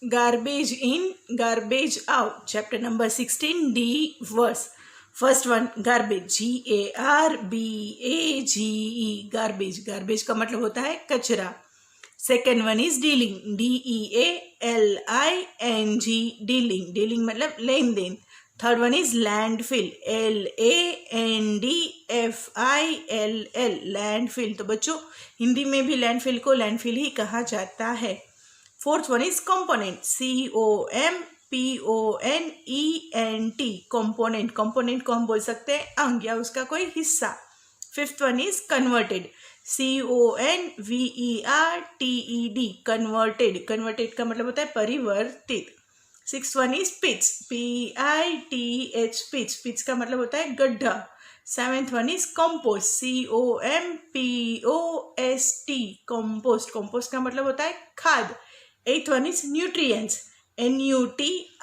Garbage in, garbage out. Chapter number 16, D verse. First one, garbage. G-A-R-B-A-G-E. Garbage. Garbage का मतलब होता है कचरा. Second one is dealing. D-E-A-L-I-N-G. Dealing. Dealing मतलब लेन then. Third one is landfill. L-A-N-D-F-I-L-L. Landfill. तो बच्चों हिंदी में भी लैंडफिल को लैंडफिल ही कहा जाता है. Fourth one is component. COMPONENT. Component. Component को हम बोल सकते हैं अंग या उसका कोई हिस्सा. Fifth one is converted. CONVERTED. Converted. Converted का मतलब होता है परिवर्तित. Six one is pitch. PITH. Pitch. Pitch का मतलब होता है गड्ढा. Seventh one is compost. COMPOST. Compost. Compost का मतलब होता है खाद. Eighth one is nutrients. NUTRIENTS.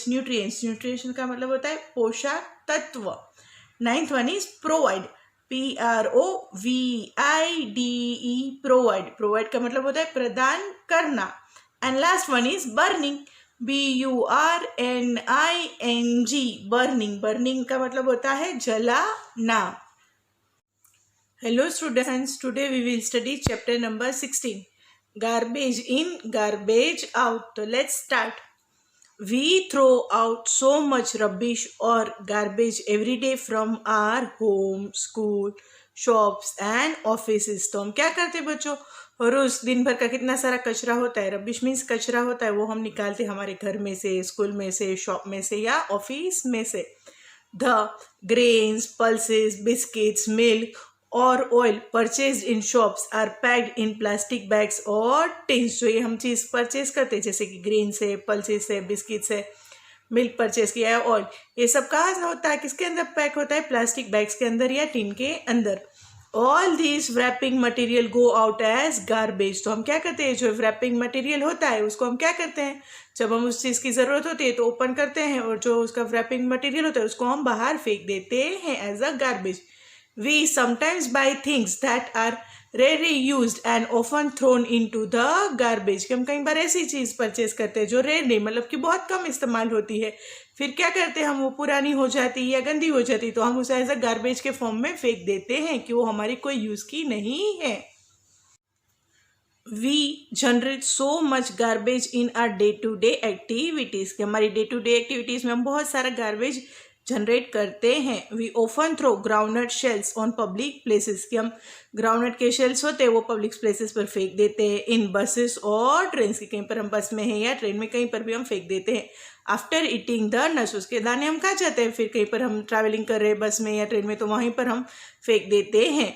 Nutrients. Nutrients का मतलब होता है पोषक तत्व. Ninth one is provide. PROVIDE. Provide. Provide का मतलब होता है प्रदान करना. And last one is burning. BURNING. Burning. Burning का मतलब होता है जलाना. Hello students, today we will study chapter number 16. Garbage in, garbage out. So let's start. We throw out so much rubbish or garbage every day from our home, school, shops and offices. तो हम क्या करते हैं बच्चों? रोज दिन भर का कितना सारा कचरा होता है. रबिश मीन्स कचरा होता है, वो हम निकालते हैं हमारे घर में से, स्कूल में से, शॉप में से या ऑफिस में से. The grains, pulses, biscuits, milk और oil purchase in shops are packed in plastic bags और टिन्स. जो ये हम चीज़ परचेज करते हैं जैसे कि ग्रेन्स है, पल्सेस है, बिस्किट्स है, मिल्क परचेज किया है, ऑयल, ये सब कहाँ होता है, किसके अंदर पैक होता है? प्लास्टिक बैग्स के अंदर या टिन के अंदर. All this wrapping material go out as garbage. तो हम क्या करते हैं, जो रैपिंग मटेरियल होता है उसको हम क्या करते हैं, जब हम उस चीज़ की ज़रूरत होती है तो ओपन करते हैं और जो उसका रैपिंग मटेरियल होता है उसको हम बाहर फेंक देते हैं as a garbage. We sometimes buy things that are rarely used and often thrown into the garbage. कि हम कई बार ऐसी चीज़ परचेज करते हैं जो रेयरली मतलब कि बहुत कम इस्तेमाल होती है, फिर क्या करते हैं हम, वो पुरानी हो जाती या गंदी हो जाती तो हम उसे एज अ गार्बेज के फॉर्म में फेंक देते हैं कि वो हमारी कोई यूज़ की नहीं है. We generate so much garbage in our day-to-day activities. कि हमारी day-to-day activities में हम बहुत सारा garbage जनरेट करते हैं. We often throw groundnut shells on public places. कि हम ग्राउंडनट के शेल्स होते हैं वो पब्लिक प्लेसेस पर फेंक देते हैं. इन बसेस और ट्रेन की, कहीं पर हम बस में हैं या ट्रेन में, कहीं पर भी हम फेंक देते हैं. After eating the nuts. उसके दाने हम खा जाते हैं, फिर कहीं पर हम ट्रैवलिंग कर रहे हैं बस में या ट्रेन में तो वहीं पर हम फेंक देते हैं.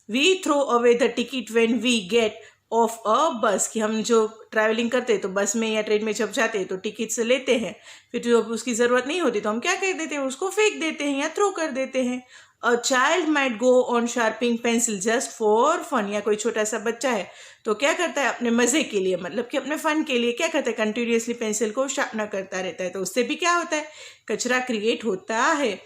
We throw away the ticket when we get off a bus. कि हम जो ट्रैवलिंग करते हैं तो बस में या ट्रेन में जब जाते हैं तो टिकट से लेते हैं, फिर जब उसकी ज़रूरत नहीं होती तो हम क्या कर देते हैं, उसको फेंक देते हैं या थ्रो कर देते हैं. A child might go on sharpening pencil just for fun. या कोई छोटा सा बच्चा है तो क्या करता है अपने मज़े के लिए, मतलब कि अपने फ़न के लिए क्या करता है, कंटिन्यूसली पेंसिल को शार्पना करता रहता है, तो उससे भी क्या होता है, कचरा क्रिएट होता है.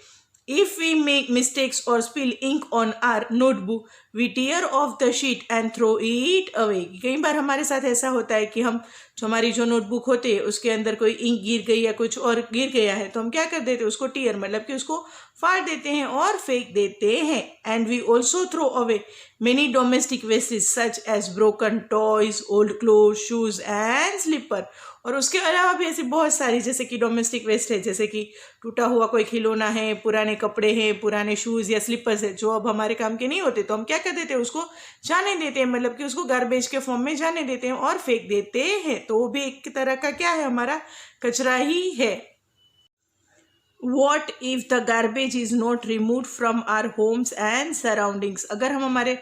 If we make mistakes or spill ink on our notebook, we tear off the sheet and throw it away. कई बार हमारे साथ ऐसा होता है कि हम जो हमारी जो नोटबुक होती है उसके अंदर कोई इंक गिर गई या कुछ और गिर गया है तो हम क्या कर देते हैं, उसको टीयर मतलब कि उसको फाड़ देते हैं और फेंक देते हैं. And we also throw away many domestic wastage such as broken toys, old cloth, shoes and slipper. और उसके अलावा भी ऐसी बहुत सारी जैसे कि डोमेस्टिक वेस्ट है, जैसे कि टूटा हुआ कोई खिलौना है, पुराने कपड़े हैं, पुराने शूज़ या स्लीपर्स है जो अब हमारे काम के नहीं होते तो हम क्या कर देते हैं, उसको जाने देते हैं, मतलब कि उसको गार्बेज के फॉर्म में जाने देते हैं और फेंक देते हैं. तो वो भी एक तरह का क्या है, हमारा कचरा ही है. What if the garbage is not removed from our homes and surroundings? अगर हम हमारे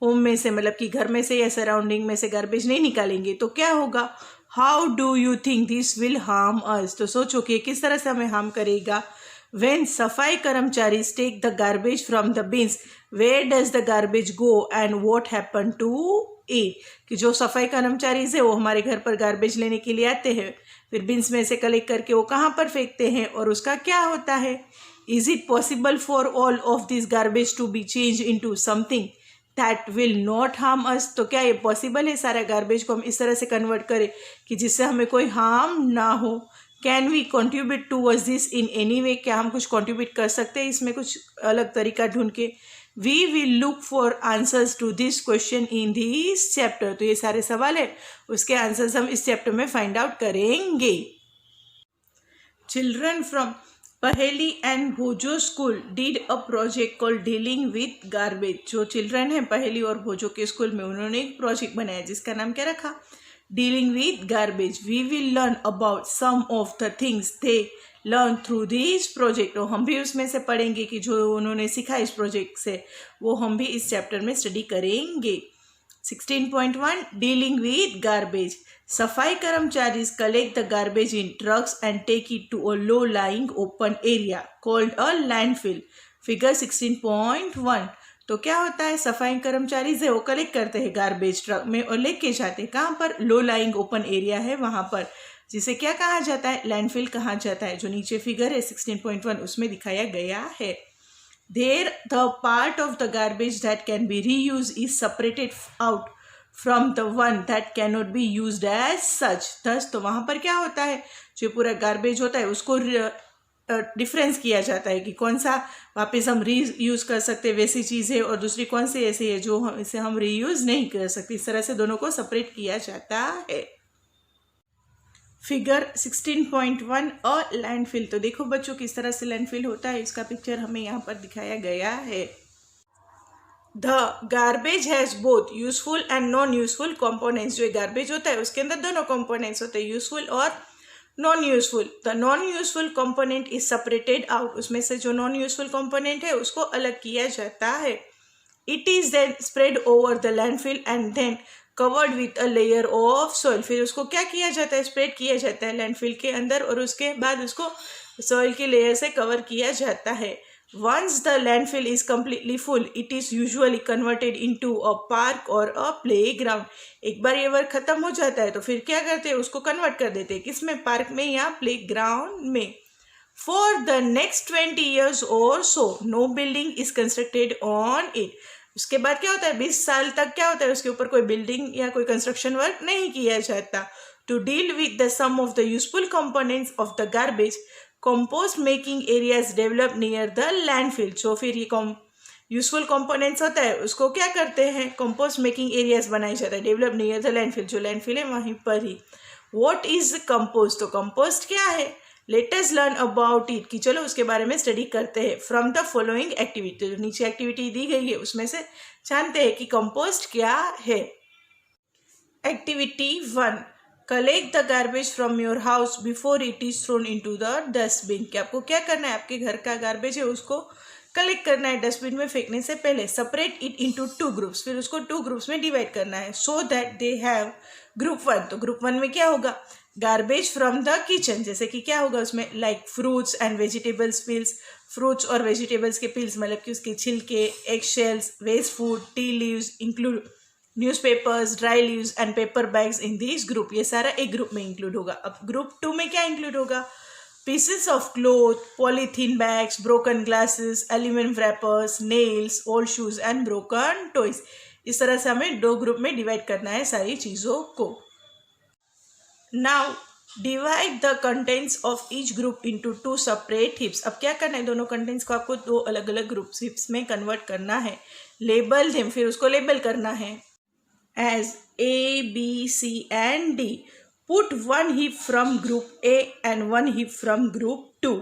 होम में से मतलब कि घर में से या सराउंडिंग में से गार्बेज नहीं निकालेंगे तो क्या होगा. How do you think this will harm us. तो सोचो कि किस तरह से हमें हार्म करेगा. When सफाई कर्मचारी take the garbage from the bins, where does the garbage go and what happen to it. कि जो सफाई कर्मचारी है वो हमारे घर पर गार्बेज लेने के लिए आते हैं, फिर बिन्स में से कलेक्ट करके वो कहाँ पर फेंकते हैं और उसका क्या होता है. Is it possible for all of this garbage to be change into something. That will not harm us. तो क्या ये पॉसिबल है सारा गार्बेज को हम इस तरह से कन्वर्ट करें कि जिससे हमें कोई हार्म ना हो? Can we contribute towards this in any way? क्या हम कुछ कंट्रीब्यूट कर सकते हैं इसमें कुछ अलग तरीका ढूंढ के? We will look for answers to this question in this chapter. तो ये सारे सवाल है, उसके आंसर्स हम इस चैप्टर में फाइंड आउट करेंगे। Children from Paheli and Bhojo school did a project called dealing with garbage. जो चिल्ड्रन है पहेली और भोजो के स्कूल में, उन्होंने एक प्रोजेक्ट बनाया जिसका नाम क्या रखा? Dealing with garbage. We will learn about some of the things they learn through this project. और हम भी उसमें से पढ़ेंगे कि जो उन्होंने सीखा इस प्रोजेक्ट से वो हम भी इस चैप्टर में स्टडी करेंगे। 16.1 डीलिंग विथ गार्बेज। सफाई कर्मचारी collect the garbage in trucks and take it to a low lying open area called a landfill. Figure 16.1। तो क्या होता है, सफाई कर्मचारी है वो कलेक्ट करते हैं गार्बेज ट्रक में और लेके जाते हैं कहाँ पर? लो लाइंग ओपन एरिया है वहाँ पर, जिसे क्या कहा जाता है? लैंडफिल कहा जाता है, जो नीचे फिगर है 16.1 उसमें दिखाया गया है। There, the part of the garbage that can be reused is separated out from the one that cannot be used as such. Thus, तो वहाँ पर क्या होता है, जो पूरा गार्बेज होता है उसको डिफरेंस किया जाता है कि कौन सा वापस हम री यूज़ कर सकते हैं वैसी चीज़ है और दूसरी कौन सी ऐसी है जो इसे हम री यूज़ नहीं कर सकते। इस तरह से दोनों को सेपरेट किया जाता है। फिगर 16.1 और लैंडफिल। तो देखो बच्चों किस तरह से लैंडफिल होता है, इसका पिक्चर हमें यहाँ पर दिखाया गया है। The garbage has both useful and non useful components. जो गार्बेज होता है उसके अंदर दोनों कंपोनेंट्स होते हैं, यूजफुल और non useful. The non useful component is separated out. उसमें से जो नॉन यूजफुल कंपोनेंट है उसको अलग किया जाता है। It is then spread over the landfill and then covered with a layer of soil. फिर उसको क्या किया जाता है? स्प्रेड किया जाता है लैंडफिल के अंदर और उसके बाद उसको सॉइल की लेयर से कवर किया जाता है। Once the landfill is completely full it is usually converted into a park और अ प्ले ग्राउंड। एक बार ये वर्क खत्म हो जाता है तो फिर क्या करते हैं, उसको कन्वर्ट कर देते हैं किसमें? पार्क में या प्ले ग्राउंड में। फॉर द नेक्स्ट 20 years और so no building is constructed on it. उसके बाद क्या होता है, 20 साल तक क्या होता है, उसके ऊपर कोई बिल्डिंग या कोई कंस्ट्रक्शन वर्क नहीं किया जाता। To deal with the some of the useful components of the garbage compost making areas develop near the landfill. जो फिर ये यूजफुल कंपोनेंट्स होता है उसको क्या करते हैं, कंपोस्ट मेकिंग एरियाज बनाए जाता है, डेवलप नियर द लैंडफिल। जो लैंडफिल है वहीं पर ही। What is compost? तो कंपोस्ट क्या है? Let us learn about it, कि चलो उसके बारे में स्टडी करते हैं। फ्रॉम द फॉलोइंग एक्टिविटी, जो नीचे एक्टिविटी दी गई है उसमें से जानते हैं कि कंपोस्ट क्या है। Activity 1, collect the garbage from your house before it is throne into the dustbin. कि आपको क्या करना है, आपके घर का गार्बेज है उसको कलेक्ट करना है डस्टबिन में फेंकने से पहले। सेपरेट इट इनटू 2 ग्रुप्स, फिर उसको 2 ग्रुप्स में डिवाइड करना है। So that they have group 1। तो ग्रुप 1 में क्या होगा, गार्बेज फ्रॉम द किचन, जैसे कि क्या होगा उसमें, like fruits and vegetables peels. Fruits और वेजिटेबल्स के पील्स मतलब कि उसके छिलके, egg shells, waste food, tea leaves, include newspapers, dry leaves and paper bags in this group. ये सारा एक ग्रुप में इंक्लूड होगा। अब ग्रुप 2 में क्या इंक्लूड होगा, pieces of cloth, polythene bags, broken glasses, aluminium rappers, nails, old shoes and broken toys. इस तरह से हमें 2 ग्रुप में डिवाइड करना है सारी चीज़ों को। Now divide the contents of each group into 2 separate हिप्स। अब क्या करना है, दोनों कंटेंट्स को आपको 2 अलग अलग ग्रुप हिप्स में कन्वर्ट करना है। लेबल देम, फिर उसको लेबल करना है as A, B, C and D. Put 1 heap from group A and 1 heap from group 2.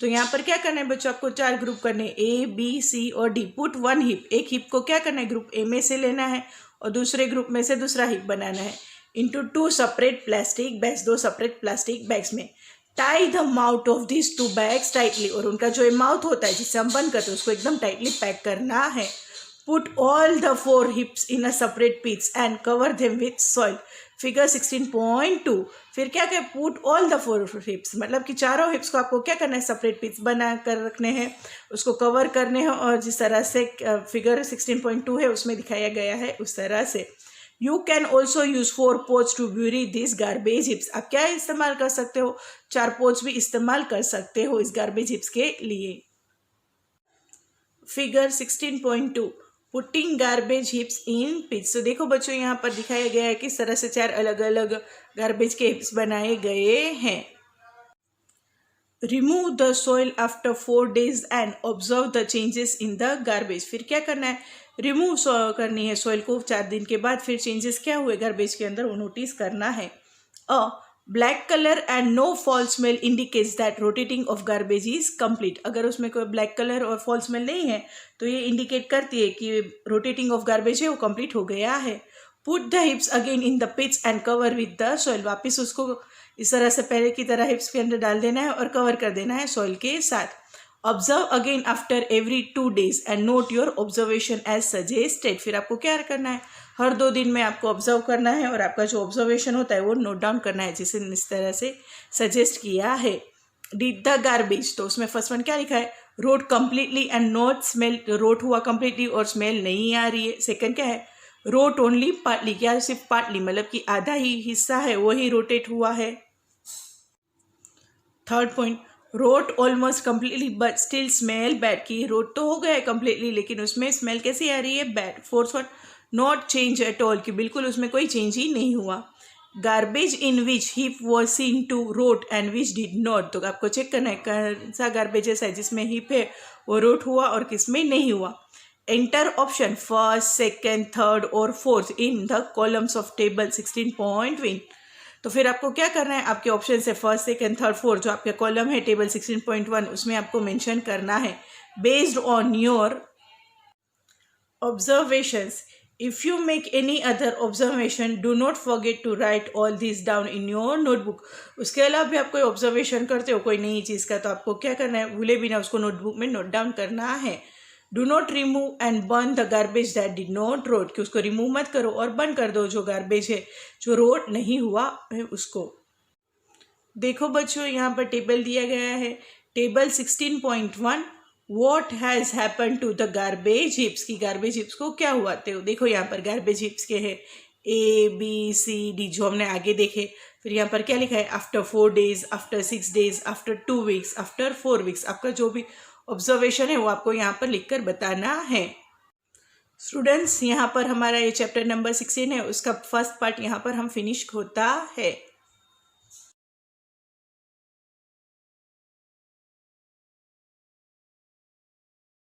तो यहाँ पर क्या करना है बच्चों, आपको 4 ग्रुप करने, A, B, C और D. Put 1 heap, एक हिप को क्या करना है, ग्रुप A में से लेना है और दूसरे ग्रुप में से दूसरा हिप बनाना है। Into 2 separate plastic bags, 2 separate plastic bags में। Tie the mouth of this 2 bags tightly, और उनका जो माउथ होता है जिससे हम बंद करते हैं उसको एकदम टाइटली पैक करना है। Put all the 4 hips in a separate pits and cover them with soil. Figure 16.2. फिर क्या क्या, पुट ऑल द 4 हिप्स, मतलब कि चारों हिप्स को आपको क्या करना है, सेपरेट पिट्स बना कर रखने हैं, उसको कवर करने हैं और जिस तरह से फिगर 16.2 है उसमें दिखाया गया है उस तरह से। You can also use 4 pots to bury this garbage heaps. आप क्या इस्तेमाल कर सकते हो, 4 पोट्स भी इस्तेमाल कर सकते हो इस गार्बेज हिप्स के लिए। फिगर 16.2, पुटिंग गार्बेज हिप्स इन पिट्स। तो देखो बच्चों यहाँ पर दिखाया गया है कि इस तरह से 4 अलग अलग गार्बेज के हिप्स बनाए गए हैं। Remove the soil after 4 days and observe the changes in the garbage. फिर क्या करना है, रिमूव करनी है सॉइल को 4 दिन के बाद, फिर चेंजेस क्या हुए गार्बेज के अंदर वो नोटिस करना है। Black colour and no foul smell indicates that rotating of garbage is complete. अगर उसमें कोई ब्लैक कलर और फॉल स्मेल नहीं है तो ये इंडिकेट करती है कि रोटेटिंग ऑफ गार्बेज है वो कंप्लीट हो गया है। Put the heaps again in the pits and cover with the soil. वापिस उसको इस तरह से पहले की तरह हिप्स के अंदर डाल देना है और कवर कर देना है सॉइल के साथ। Observe again after every 2 days and note your observation as suggested. फिर आपको क्या करना है, हर 2 दिन में आपको ऑब्जर्व करना है और आपका जो ऑब्जर्वेशन होता है वो नोट डाउन करना है, जिसे इस तरह से सजेस्ट किया है। डिड द गार्बेज, तो उसमें फर्स्ट वन क्या लिखा है, rot completely and not smell. Rot हुआ कम्प्लीटली और स्मेल नहीं आ रही है। सेकंड क्या है, रोट ओनली पार्टली, क्या सिर्फ पार्टली मतलब कि आधा ही हिस्सा है वही रोटेट हुआ है। Third point, rot almost completely but still smell bad, की रोट तो हो गया है कम्प्लीटली लेकिन उसमें स्मेल कैसी आ रही है, bad. Fourth one, not change at all, कि बिल्कुल उसमें कोई चेंज ही नहीं हुआ। Garbage in which heap was seen to rot and which did not, तो आपको चेक करना है कौन सा गार्बेज ऐसा है जिसमें हिप है वो रोट हुआ और किसमें नहीं हुआ। Enter option first, second, third और fourth in the columns of table 16.1। तो फिर आपको क्या करना है, आपके ऑप्शन से फर्स्ट, सेकेंड, थर्ड, फोर्थ जो आपका कॉलम है टेबल 16.1 उसमें आपको मेंशन करना है based on your observations. If you make any other observation do not forget to write all this down in your notebook. उसके अलावा भी आप कोई ऑब्जर्वेशन करते हो कोई नई चीज़ का तो आपको क्या करना है, भूले बिना उसको नोटबुक में नोट डाउन करना है। Do not remove and burn the garbage that did not rot, कि उसको रिमूव मत करो और बर्न कर दो जो गार्बेज है जो रोट नहीं हुआ है उसको। देखो बच्चों यहाँ पर टेबल दिया गया है, table 16.1, what has happen to the garbage heaps, की गार्बेज हिप्स को क्या हुआ। तो देखो यहाँ पर गार्बेज हिप्स के है ABCD जो हमने आगे देखे। फिर यहाँ पर क्या लिखा है, after 4 days, after 6 days, after 2 weeks, after 4 weeks। आपका जो भी ऑब्जर्वेशन है वो आपको यहाँ पर लिखकर बताना है। स्टूडेंट्स यहाँ पर हमारा ये चैप्टर नंबर 16 है, उसका फर्स्ट पार्ट यहाँ पर हम फिनिश होता है।